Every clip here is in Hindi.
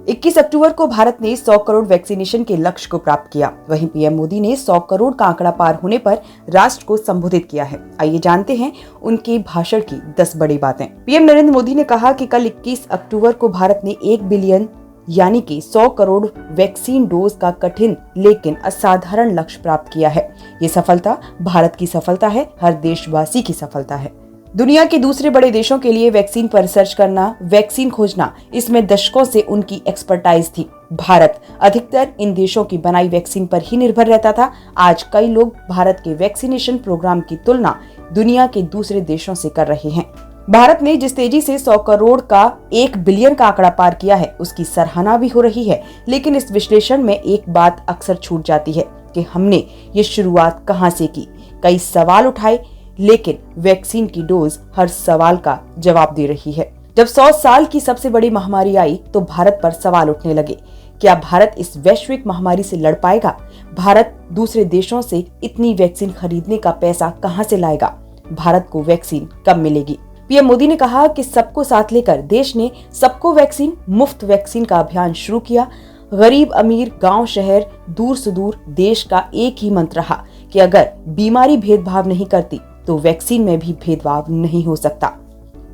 21 अक्टूबर को भारत ने 100 करोड़ वैक्सीनेशन के लक्ष्य को प्राप्त किया। वहीं पीएम मोदी ने 100 करोड़ का आंकड़ा पार होने पर राष्ट्र को संबोधित किया है। आइए जानते हैं उनके भाषण की 10 बड़ी बातें। पीएम नरेंद्र मोदी ने कहा कि कल 21 अक्टूबर को भारत ने 1 बिलियन यानी कि 100 करोड़ वैक्सीन डोज का कठिन लेकिन असाधारण लक्ष्य प्राप्त किया है। ये सफलता भारत की सफलता है, हर देशवासी की सफलता है। दुनिया के दूसरे बड़े देशों के लिए वैक्सीन पर रिसर्च करना, वैक्सीन खोजना, इसमें दशकों से उनकी एक्सपर्टाइज थी। भारत अधिकतर इन देशों की बनाई वैक्सीन पर ही निर्भर रहता था। आज कई लोग भारत के वैक्सीनेशन प्रोग्राम की तुलना दुनिया के दूसरे देशों से कर रहे हैं। भारत ने जिस तेजी से 100 करोड़ का 1 बिलियन का आंकड़ा पार किया है, उसकी सराहना भी हो रही है। लेकिन इस विश्लेषण में एक बात अक्सर छूट जाती है कि हमने ये शुरुआत कहां से की। कई सवाल उठाए, लेकिन वैक्सीन की डोज हर सवाल का जवाब दे रही है। जब 100 साल की सबसे बड़ी महामारी आई तो भारत पर सवाल उठने लगे। क्या भारत इस वैश्विक महामारी से लड़ पाएगा? भारत दूसरे देशों से इतनी वैक्सीन खरीदने का पैसा कहां से लाएगा? भारत को वैक्सीन कब मिलेगी? पीएम मोदी ने कहा कि सबको साथ लेकर देश ने सबको वैक्सीन, मुफ्त वैक्सीन का अभियान शुरू किया। गरीब अमीर, गांव शहर, दूर सुदूर, देश का एक ही मंत्र रहा कि अगर बीमारी भेदभाव नहीं करती तो वैक्सीन में भी भेदभाव नहीं हो सकता।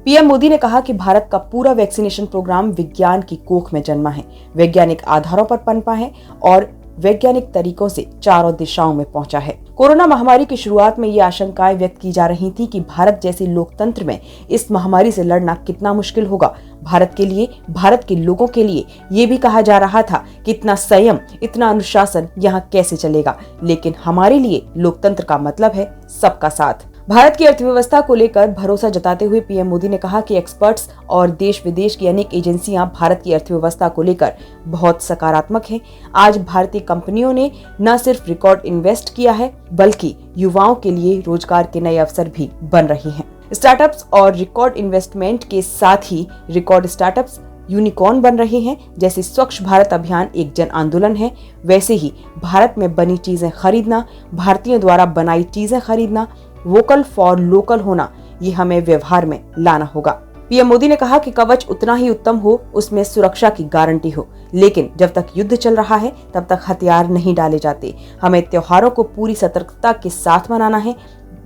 पीएम मोदी ने कहा कि भारत का पूरा वैक्सीनेशन प्रोग्राम विज्ञान की कोख में जन्मा है, वैज्ञानिक आधारों पर पनपा है और वैज्ञानिक तरीकों से चारों दिशाओं में पहुंचा है। कोरोना महामारी की शुरुआत में ये आशंकाएं व्यक्त की जा रही थी कि भारत जैसे लोकतंत्र में इस महामारी से लड़ना कितना मुश्किल होगा। भारत के लिए, भारत के लोगों के लिए ये भी कहा जा रहा था कि इतना संयम, इतना अनुशासन यहाँ कैसे चलेगा। लेकिन हमारे लिए लोकतंत्र का मतलब है सबका साथ। भारत की अर्थव्यवस्था को लेकर भरोसा जताते हुए पीएम मोदी ने कहा कि एक्सपर्ट्स और देश विदेश की अनेक एजेंसियां भारत की अर्थव्यवस्था को लेकर बहुत सकारात्मक हैं। आज भारतीय कंपनियों ने न सिर्फ रिकॉर्ड इन्वेस्ट किया है, बल्कि युवाओं के लिए रोजगार के नए अवसर भी बन रहे हैं। स्टार्टअप्स और रिकॉर्ड इन्वेस्टमेंट के साथ ही रिकॉर्ड स्टार्टअप्स यूनिकॉर्न बन रहे हैं। जैसे स्वच्छ भारत अभियान एक जन आंदोलन है, वैसे ही भारत में बनी चीजें खरीदना, भारतीयों द्वारा बनाई चीजें खरीदना, वोकल फॉर लोकल होना, ये हमें व्यवहार में लाना होगा। पीएम मोदी ने कहा कि कवच उतना ही उत्तम हो, उसमें सुरक्षा की गारंटी हो, लेकिन जब तक युद्ध चल रहा है तब तक हथियार नहीं डाले जाते। हमें त्योहारों को पूरी सतर्कता के साथ मनाना है।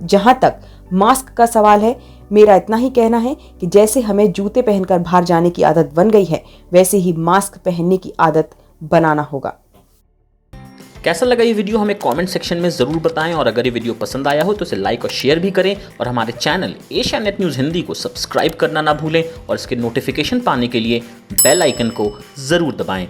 जहां तक मास्क का सवाल है, मेरा इतना ही कहना है कि जैसे हमें जूते पहनकर बाहर जाने की आदत बन गई है, वैसे ही मास्क पहनने की आदत बनाना होगा। कैसा लगा ये वीडियो हमें कमेंट सेक्शन में ज़रूर बताएं और अगर ये वीडियो पसंद आया हो तो इसे लाइक और शेयर भी करें और हमारे channel Asia net news Hindi को सब्सक्राइब करना ना भूलें और इसके नोटिफिकेशन पाने के लिए बेल आइकन को ज़रूर दबाएं।